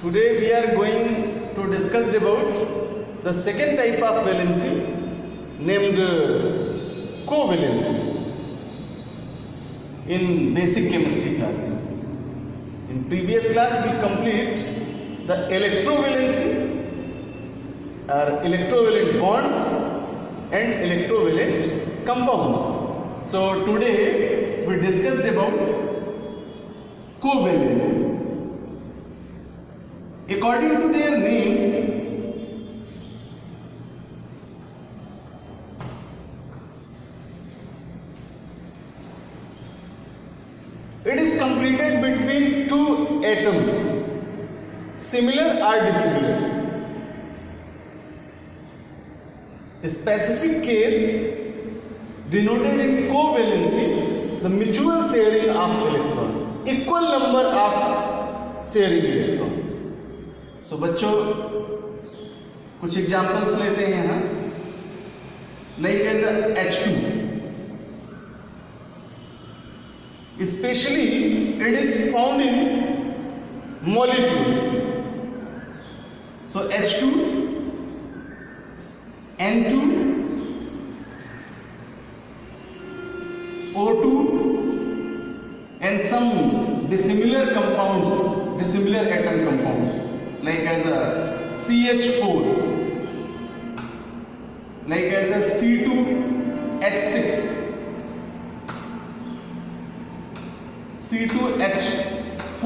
Today we are going to discuss about the second type of valency named covalency in basic chemistry classes. In previous class we complete the electrovalency or electrovalent bonds and electrovalent compounds. So today we discussed about covalency. According to their name, it is completed between two atoms, similar or dissimilar. A specific case denoted in covalency, the mutual sharing of electron, equal number of sharing electrons. So बच्चों कुछ examples लेते हैं यहाँ, like as H2. Especially it is found in molecules. So H2, N2, O2 and some dissimilar compounds, dissimilar atom compounds like as a CH4, like as a C2H6, C2H4,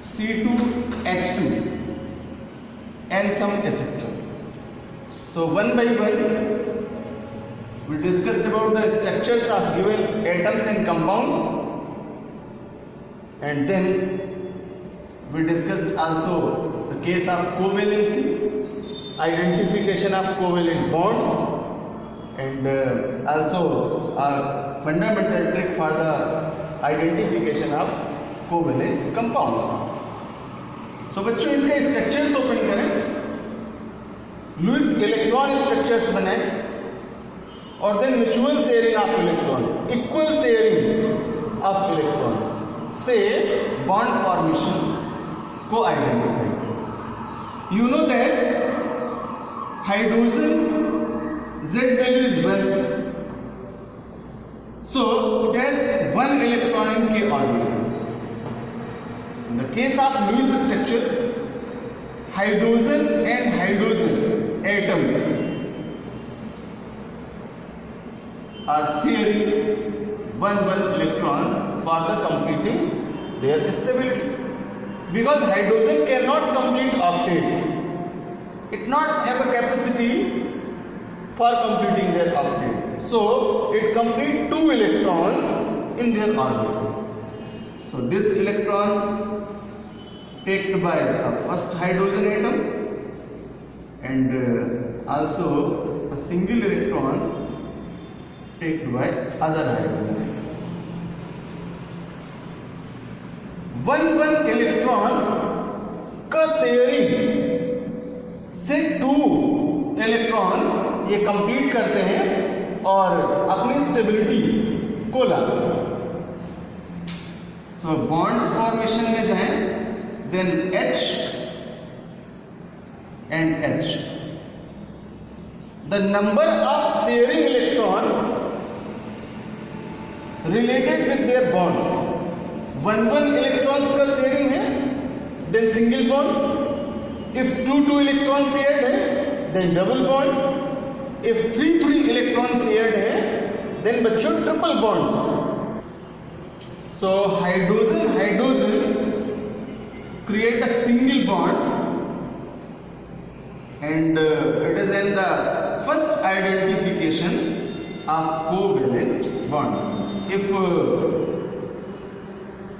C2H2 and some etc. So one by one we discussed about the structures of given atoms and compounds, and then we discussed also the case of covalency, identification of covalent bonds, and also a fundamental trick for the identification of covalent compounds. So बच्चों इनके structures open करें, Lewis electron structures बनाएं और then mutual sharing of electron, equal sharing of electrons से bond formation को identify करें. You know that hydrogen Z value is 1, so it has one electron in K orbital. In the case of Lewis structure, hydrogen and hydrogen atoms are sharing one electron for the completing their stability, because hydrogen cannot complete octet. It not have a capacity for completing their octet, so it complete two electrons in their orbital. So this electron taken by the first hydrogen atom, and also a single electron taken by other hydrogen atom. One electron का sharing से two electrons ये complete करते हैं और अपनी stability को लाते हैं. सो bonds formation में जाएं, then H and H. The number of sharing electron related with their bonds, one electrons का शेयरिंग है, then single bond. If two electron shared है, then double bond. if 3 electrons shared है, then बच्चों triple bonds. So hydrogen create a single bond, and it is in the first identification of covalent bond. If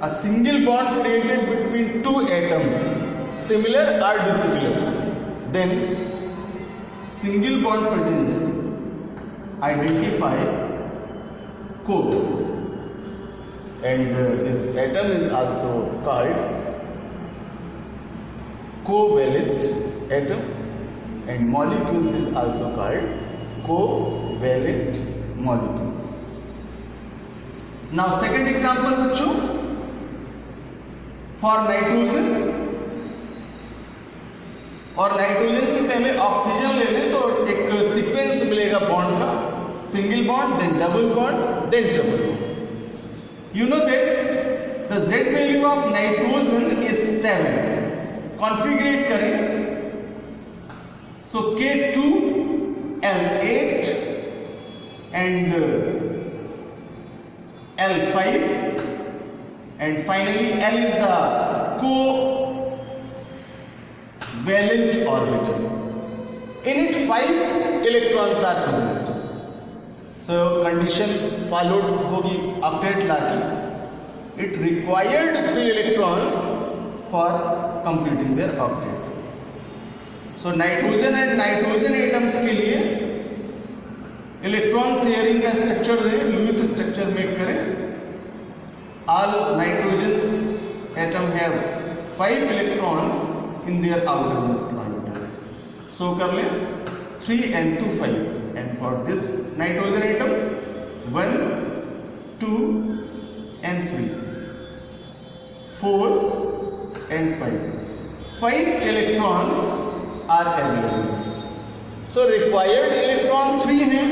a single bond created between two atoms, similar or dissimilar, then single bond presence identify covalence, and this atom is also called covalent atom, and molecules is also called covalent molecules. Now second example बच्चों, for nitrogen, और nitrogen से पहले oxygen ले लें तो एक sequence मिलेगा bond का, single bond, then double bond, then triple bond. You know that the Z value of nitrogen is 7। Configurate करें, so K2 L8 and L5, and finally L is the covalent orbital. In it 5 electrons are present. So condition followed होगी octet लाके. It required 3 electrons for completing their octet. So nitrogen and nitrogen atoms के लिए electron sharing का structure दें, Lewis structure make करें। All nitrogen atom have 5 electrons in their outermost orbital. So कर लें 3 and 2 5, and for this nitrogen atom 1 2 and 3 4 and 5 electrons are available. So required electron 3 है,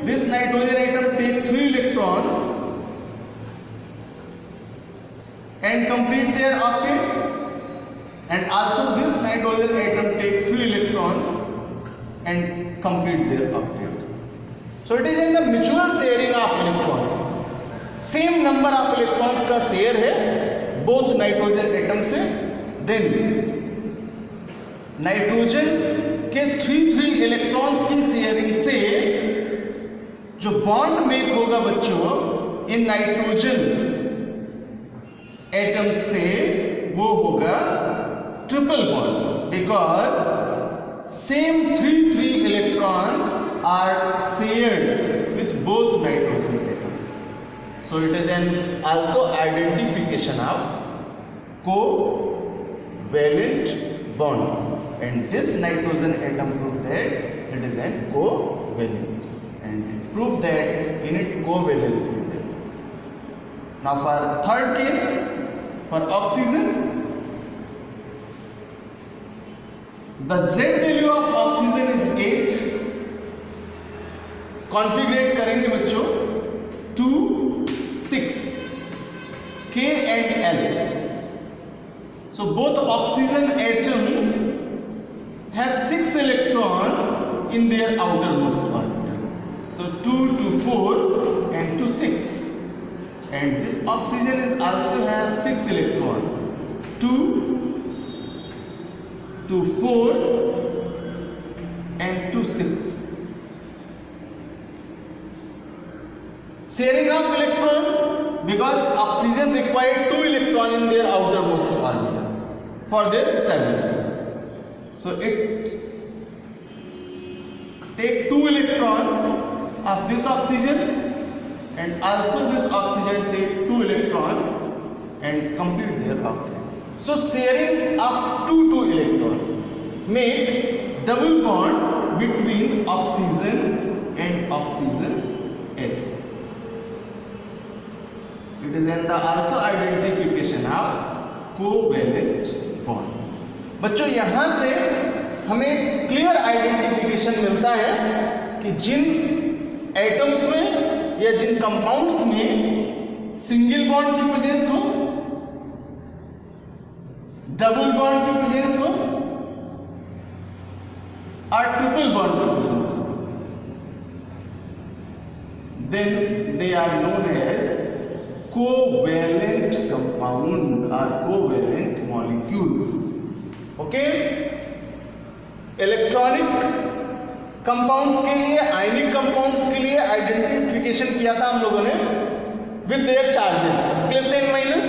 this nitrogen atom take 3 electrons and complete their octet, and also this nitrogen atom take 3 electrons and complete their octet. So it is in the mutual sharing of electron, same number of electrons का share है both nitrogen atom से। then nitrogen के 3 electrons की sharing से जो bond make होगा बच्चों in nitrogen atom से, वो होगा triple bond, because same 3 electrons are shared with both nitrogen atom. So it is an also identification of covalent bond, and this nitrogen atom proved that it is an covalent, and it proved that in it covalence is there. Now for third case, for oxygen, the Z value of oxygen is 8. कॉन्फिगरेट करेंगे बच्चों 2 6 K and L. So both oxygen atom have 6 electron in their outermost orbital. So 2 to 4 and to 6, and this oxygen is also have 6 electron, 2 to 4 and to 6. Sharing of electron, because oxygen required 2 electron in their outermost orbital for their stability. So it take 2 electrons of this oxygen, and also this oxygen take 2 electron and complete their octet. So sharing of 2 electron make double bond between oxygen and oxygen atom. It is in the also identification of covalent bond. बच्चों यहां से हमें clear identification मिलता है कि जिन atoms में या जिन compounds में सिंगल बॉन्ड की प्रेजेंस हो, डबल बॉन्ड की प्रेजेंस हो और ट्रिपल बॉन्ड की प्रेजेंस हो, then they are known as covalent compound or covalent molecules. Okay? Electronic compounds के लिए, आयनिक कंपाउंड्स के लिए आइडेंटिफिकेशन किया था हम लोगों ने with their charges plus and minus,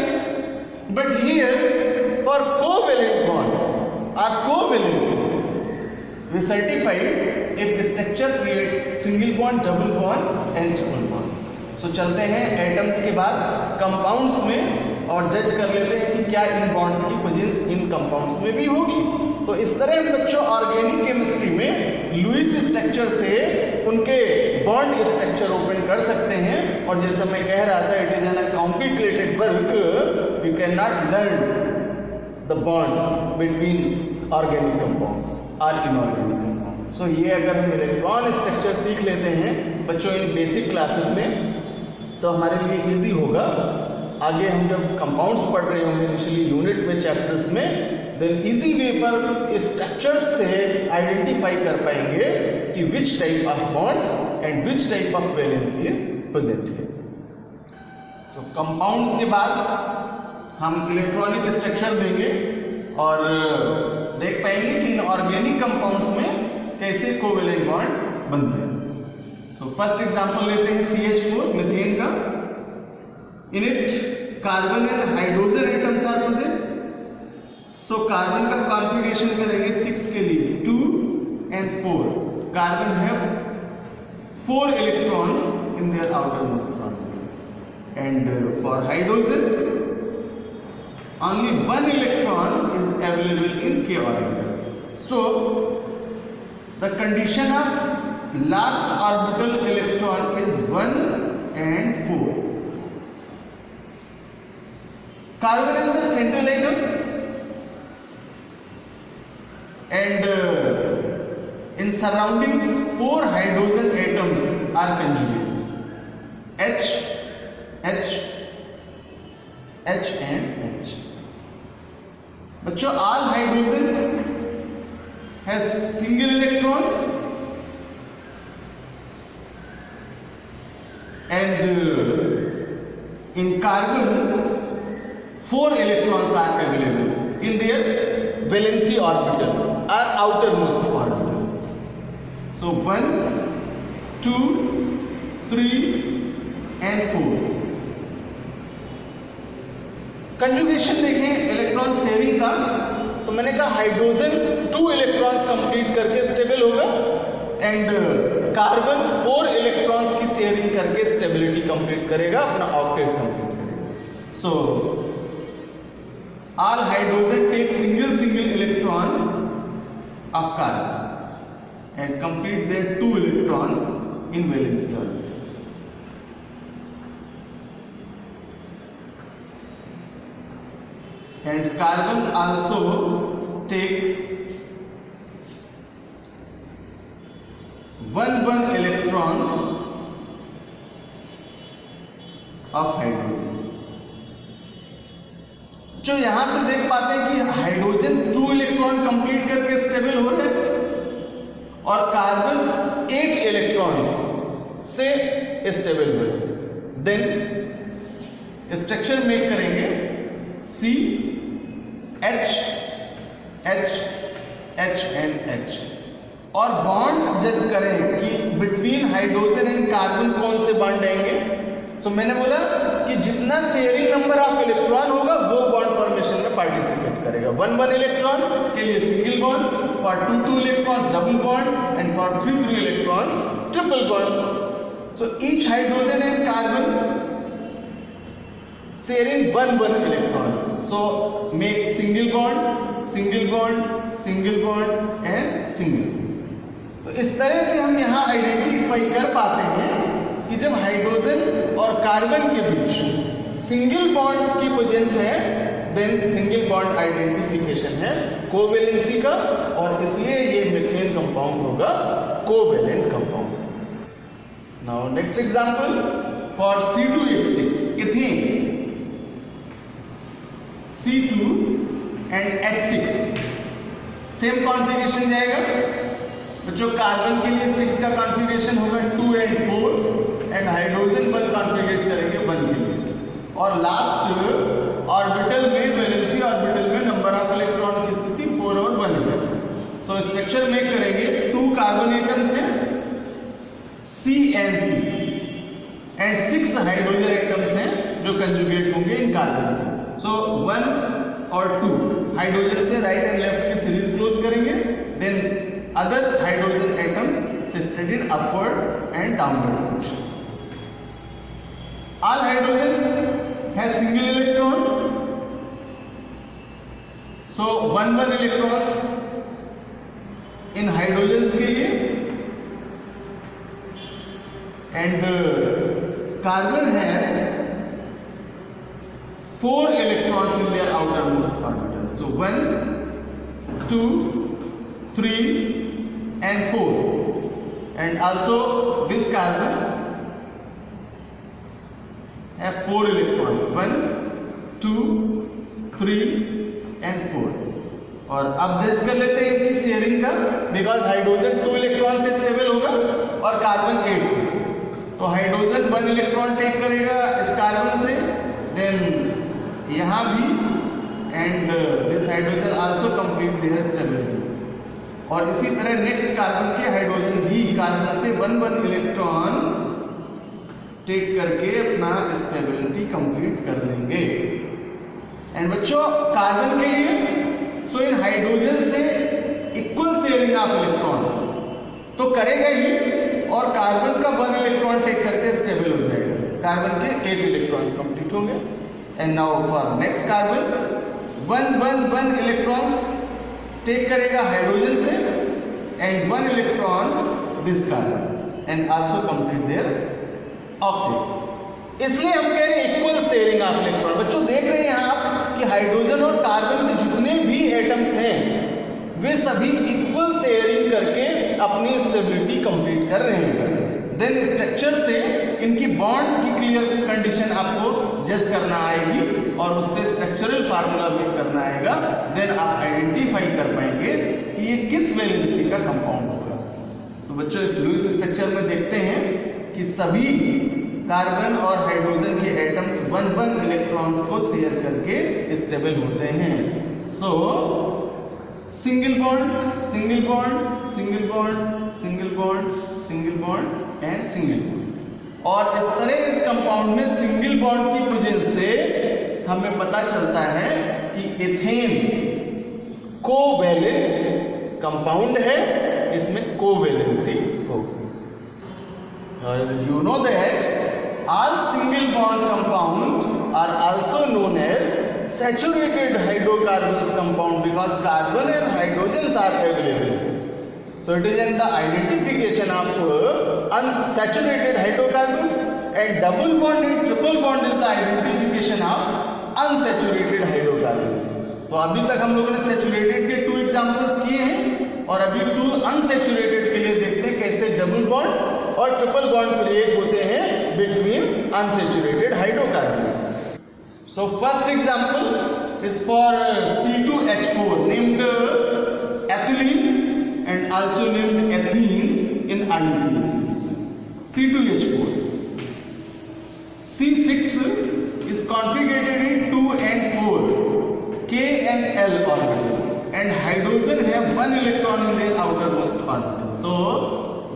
but here for covalent bond और covalence we certified if the structure create single bond, double bond and triple bond. So चलते हैं एटम्स के बाद कंपाउंड्स में और जज कर लेते हैं कि क्या इन बॉन्ड्स की प्रेजेंस इन कंपाउंड्स में भी होगी। तो इस तरह बच्चों ऑर्गेनिक केमिस्ट्री में लुईस स्ट्रक्चर से उनके बॉन्ड स्ट्रक्चर ओपन कर सकते हैं। और जैसा मैं कह रहा था, it is N complicated work, you can not learn the bonds between organic compounds or inorganic compounds. So ये अगर हम इलेक्ट्रॉन स्ट्रक्चर सीख लेते हैं बच्चों इन बेसिक क्लासेस में, तो हमारे लिए इजी होगा। आगे हम जब कंपाउंड्स पढ़ रहे होंगे इनिशियली यूनिट में, चैप्टर्स में, देन इजी वे पर स्ट्रक्चर्स से आइडेंटिफाई कर पाएंगे कि which type of bonds and which type of valence is present है। सो कंपाउंड्स के बाद हम इलेक्ट्रॉनिक स्ट्रक्चर देंगे और देख पाएंगे कि इन ऑर्गेनिक कंपाउंड्स में कैसे कोवेलेंट बॉन्ड बनते हैं। सो फर्स्ट एग्जांपल लेते हैं CH4 मीथेन का। In it carbon and hydrogen atoms are present. So carbon का कॉन्फ़िगरेशन करेंगे 6 के लिए 2 and 4. Carbon have 4 electrons in their outermost orbital, and for hydrogen only 1 electron is available in k orbital. So the condition of last orbital electron is 1 and 4. Carbon is the central atom, and in surroundings 4 hydrogen atoms are conjugate, H, H, H and H. बच्चों all hydrogen has single electrons, and in carbon 4 electrons are available in their valency orbital or outermost orbital. So 1, 2, 3 and 4. Conjugation देखें electron sharing का, तो मैंने कहा hydrogen 2 electrons complete करके stable होगा, and carbon 4 electrons की sharing करके stability complete करेगा, अपना ऑक्टेट कंप्लीट करेगा। सो all hydrogen take single electron of carbon and complete their 2 electrons in valency orbital. And carbon also take 1 electrons of hydrogens. जो यहां से देख पाते हैं कि हाइड्रोजन 2 इलेक्ट्रॉन कंप्लीट करके स्टेबल हो रहे हैं और कार्बन 8 इलेक्ट्रॉन्स से स्टेबल हो रहे हैं। देन स्ट्रक्चर मेक करेंगे C, H, H, H and H, और बॉन्ड्स जज करें कि बिटवीन हाइड्रोजन एंड कार्बन कौन से बॉन्ड आएंगे। सो मैंने बोला कि जितना शेयरिंग नंबर ऑफ इलेक्ट्रॉन होगा वो बॉन्ड फॉर्मेशन में पार्टिसिपेट करेगा। 1 इलेक्ट्रॉन के लिए single bond, for 2 electrons double bond, and for 3 electrons triple bond. So each hydrogen and carbon sharing 1 electron, so make single bond, single bond, single bond and single. तो इस तरह से हम यहाँ आइडेंटिफाई कर पाते हैं कि जब हाइड्रोजन और कार्बन के बीच सिंगल बॉन्ड की प्रेजेंस है, देन सिंगल बॉन्ड आइडेंटिफिकेशन है कोवेलेंसी का, और इसलिए ये मीथेन कंपाउंड होगा covalent compound. Now next example for C2H6 ethane, C2 and H6 same configuration जाएगा। बच्चों कार्बन के लिए 6 का कॉन्फ़िगरेशन होगा 2 and 4, एंड हाइड्रोजन 1 कॉन्फ़िगरेट करेंगे 1 के लिए, और लास्ट ऑर्बिटल में वैलेंसी ऑर्बिटल में नंबर ऑफ इलेक्ट्रॉन की स्थिति 4 और 1 है। सो स्ट्रक्चर मेक करेंगे 2 कार्बन एटम्स हैं C and C, and 6 hydrogen atoms हैं जो कंजुगेट होंगे इन कार्बन से। सो 1 और 2 हाइड्रोजन से राइट एंड लेफ्ट की सीरीज क्लोज करेंगे, then other hydrogen atoms shifted in upward and downward direction. All hydrogen has single electron, so 1 electrons in hydrogens के लिए, and carbon has 4 electrons in their outermost orbitals. So 1, 2, 3 and 4. And also this carbon have 4 electrons, 1, 2, 3 and 4. और अब जज कर लेते हैं इनकी sharing का, बिकॉज हाइड्रोजन 2 इलेक्ट्रॉन से स्टेबल होगा और कार्बन 8 से। तो हाइड्रोजन 1 इलेक्ट्रॉन टेक करेगा इस कार्बन से, देन यहाँ भी, and this hydrogen also complete there stability. और इसी तरह नेक्स्ट कार्बन के हाइड्रोजन भी कार्बन से 1 इलेक्ट्रॉन टेक करके अपना स्टेबिलिटी कंप्लीट कर लेंगे। एंड बच्चों कार्बन के लिए सो इन हाइड्रोजन से इक्वल शेयरिंग ऑफ इलेक्ट्रॉन तो करेगा ही, और कार्बन का 1 इलेक्ट्रॉन टेक करके स्टेबल हो जाएगा, कार्बन के 8 इलेक्ट्रॉन्स कंप्लीट होंगे। And now for next carbon 1 electrons take करेगा हाइड्रोजन से and 1 electron this carbon and also complete their octet. इसलिए हम कह रहे हैं इक्वल शेयरिंग ऑफ इलेक्ट्रॉन। बच्चों देख रहे हैं यहाँ आप कि हाइड्रोजन और कार्बन में जितने भी एटम्स हैं वे सभी इक्वल शेयरिंग करके अपनी स्टेबिलिटी कंप्लीट कर रहे हैं। देन स्ट्रक्चर से इनकी बॉन्ड्स की क्लियर कंडीशन आपको जज करना आएगी और उससे स्ट्रक्चरल फार्मूला भी करना आएगा। देन आप आइडेंटिफाई कर पाएंगे कि ये किस वैलेंसी का कंपाउंड होगा। तो बच्चों इस लुईस स्ट्रक्चर में देखते हैं कि सभी कार्बन और हाइड्रोजन के एटम्स 1 इलेक्ट्रॉन्स को शेयर करके स्टेबल होते हैं। सो single bond, single bond, single bond, single bond, single bond and single bond. और इस तरह इस कंपाउंड में सिंगल बॉन्ड की वजह से हमें पता चलता है कि एथेन कोवैलेंट कंपाउंड है, इसमें कोवैलेंसी होगी। You know that all single bond compounds are also known as saturated hydrocarbons compound because carbon and hydrogens are available. So it is in the identification of unsaturated hydrocarbons, and double bond and triple bond is the identification of unsaturated hydrocarbons. तो अभी तक हम लोगों ने saturated के 2 examples किए हैं और अभी 2 अनसैचुरेटेड के लिए देखते हैं कैसे डबल बॉन्ड और ट्रिपल बॉन्ड क्रिएट होते हैं between unsaturated hydrocarbons. So first example is for C2H4 named ethylene and also named ethene in IUPAC sequence. C2H4. C6 is conjugated in 2 and 4 K and L orbital, and hydrogen have 1 electron in their outermost orbital. So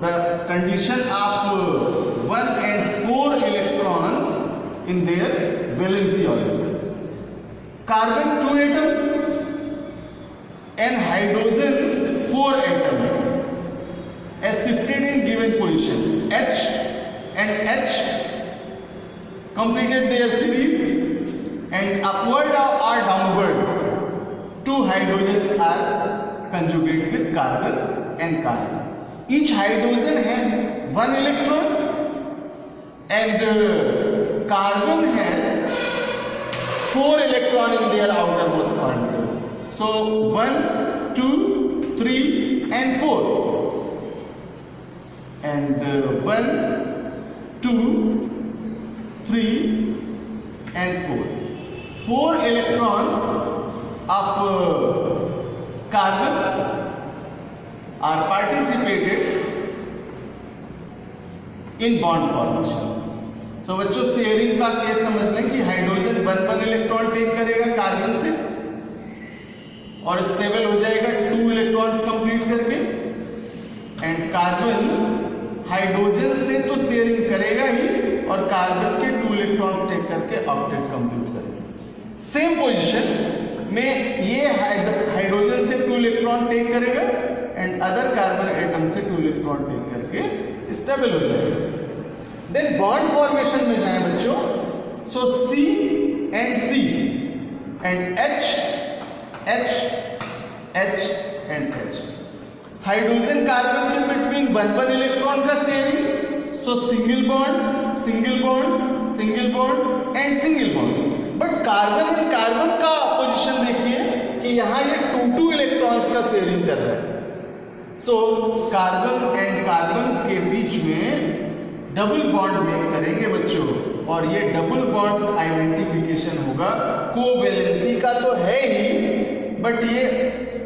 the condition of 1 and 4 electrons in their valency orbital. Carbon 2 atoms and hydrogen 4 atoms as shifted in given position. H and H completed their series, and upward or downward 2 hydrogens are conjugate with carbon and carbon. Each hydrogen has 1 electrons and carbon has 4 electron in their outermost orbital. So 1, 2, 3 and 4, and 1, 2, 3 and 4. 4 electrons of carbon are participated in bond formation. तो बच्चों sharing का case समझ लें कि hydrogen 1 electron take करेगा carbon से और stable हो जाएगा 2 इलेक्ट्रॉन्स कंप्लीट करके, एंड कार्बन हाइड्रोजन से तो शेयरिंग करेगा ही और कार्बन के 2 इलेक्ट्रॉन्स टेक करके ऑक्टेट कंप्लीट करेगा। सेम पोजीशन में ये हाइड्रोजन से 2 इलेक्ट्रॉन टेक करेगा एंड अदर कार्बन एटम से 2 इलेक्ट्रॉन टेक करके स्टेबल हो जाएगा। देन बॉन्ड फॉर्मेशन में जाएं बच्चों, सो C and C and H and H। Hydrogen carbon के बिटवीन 1 इलेक्ट्रॉन का sharing, so single bond, single bond, single bond and single bond. But carbon and carbon का position देखिए कि कि यहाँ ये 2 इलेक्ट्रॉन्स का शेयरिंग कर रहा है। सो कार्बन एंड कार्बन के बीच में डबल बॉन्ड मेक करेंगे बच्चों, और ये डबल बॉन्ड आइडेंटिफिकेशन होगा। कोवैलेंसी का तो है ही, बट ये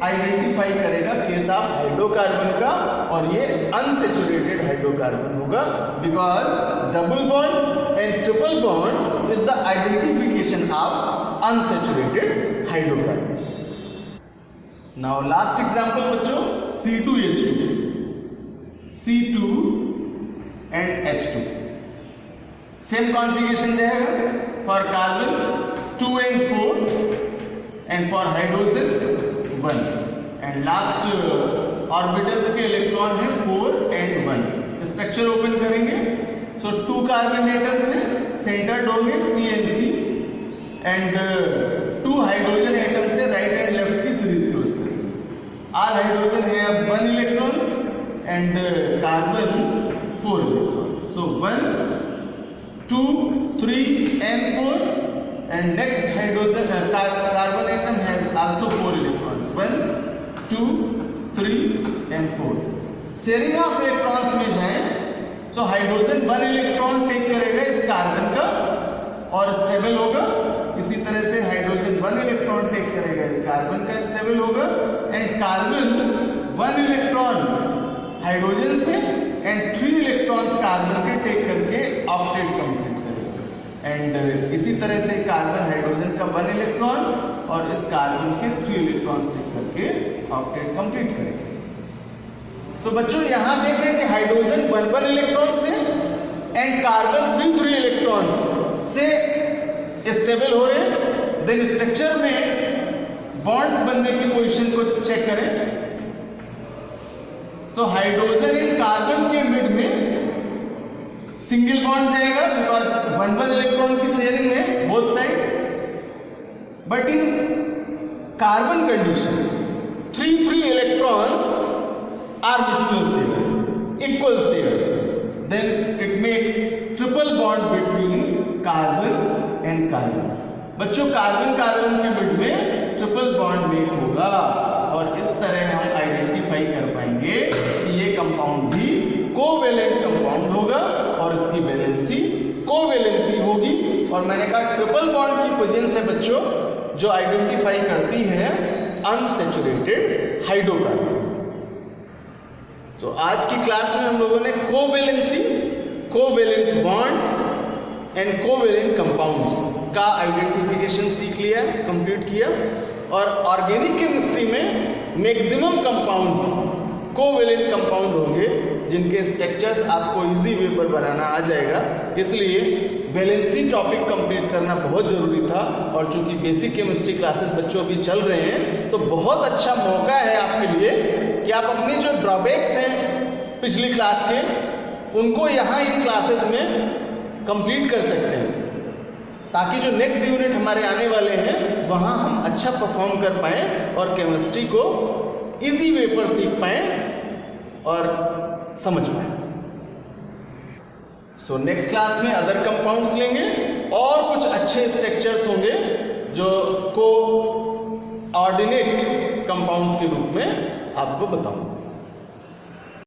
आइडेंटिफाई करेगा केस ऑफ हाइड्रोकार्बन का, और ये अनसैचुरेटेड हाइड्रोकार्बन होगा, because double bond and triple bond is the identification of unsaturated hydrocarbons. Now last example बच्चों, C2H2, C2 and H2 same configuration रहेगा for carbon 2 and 4 and for hydrogen 1, and last orbitals के electron है 4 and 1। Structure open करेंगे। सो 2 carbon atoms है, centred होंगे CNC, and 2 hydrogen atoms से right and left की series close करेंगे। All hydrogen है 1 electrons and carbon 4 electrons. So 1, 2, 3 and 4, and next hydrogen carbon atom has also 4 electrons, 1, 2, 3 and 4। Sharing of electrons में जाए, so hydrogen 1 electron take करेगा इस carbon का और स्टेबल होगा। इसी तरह से हाइड्रोजन 1 इलेक्ट्रॉन टेक करेगा इस कार्बन का, स्टेबल होगा, एंड कार्बन 1 इलेक्ट्रॉन हाइड्रोजन से एंड 3 इलेक्ट्रॉन्स कार्बन के टेक करके ऑक्टेट कंप्लीट करेगा। एंड इसी तरह से कार्बन हाइड्रोजन का 1 इलेक्ट्रॉन और इस कार्बन के 3 इलेक्ट्रॉन्स टेक करके ऑक्टेट कंप्लीट करेगा। तो बच्चों यहां देख रहे हैं कि हाइड्रोजन 1 इलेक्ट्रॉन से एंड कार्बन 3 इलेक्ट्रॉन्स से स्टेबल हो रहे हैं। देन स्ट्रक्चर में बॉन्ड्स बनने की पोजीशन को चेक करें। सो हाइड्रोजन एंड कार्बन के मिड में सिंगल बॉन्ड जाएगा, बिकॉज 1 इलेक्ट्रॉन की शेयरिंग है both side. But in carbon condition 3 electrons are mutual share, equal share, then it makes triple bond between carbon and carbon. बच्चों carbon carbon के mid में triple bond make होगा, और इस तरह हम आइडेंटिफाई कर पाएंगे कि ये कंपाउंड भी कोवेलेंट कंपाउंड होगा और इसकी वैलेंसी कोवेलेंसी होगी। और मैंने कहा ट्रिपल बॉन्ड की प्रेजेंस है बच्चों जो आइडेंटिफाई करती है अनसैचुरेटेड हाइड्रोकार्बन्स। तो आज की क्लास में हम लोगों ने covalency, covalent bonds and covalent compounds का आइडेंटिफिकेशन सीख लिया, कंप्लीट किया। और ऑर्गेनिक केमिस्ट्री में मैक्सिमम कंपाउंड्स कोवेलेंट कंपाउंड होंगे जिनके स्ट्रक्चर्स आपको इजी वे पर बनाना आ जाएगा। इसलिए वैलेंसी टॉपिक कंप्लीट करना बहुत ज़रूरी था। और चूंकि बेसिक केमिस्ट्री क्लासेस बच्चों अभी चल रहे हैं, तो बहुत अच्छा मौका है आपके लिए कि आप अपनी जो ड्रॉबैक्स हैं पिछली क्लास के, उनको यहाँ इन क्लासेस में कंप्लीट कर सकते हैं, ताकि जो नेक्स्ट यूनिट हमारे आने वाले हैं वहाँ हम अच्छा परफॉर्म कर पाएँ और केमिस्ट्री को इजी वे पर सीख पाएँ और समझ पाएँ। सो नेक्स्ट क्लास में अदर कंपाउंड्स लेंगे और कुछ अच्छे स्ट्रक्चर्स होंगे जो को ऑर्डिनेट कंपाउंड्स के रूप में आपको बताऊंगा।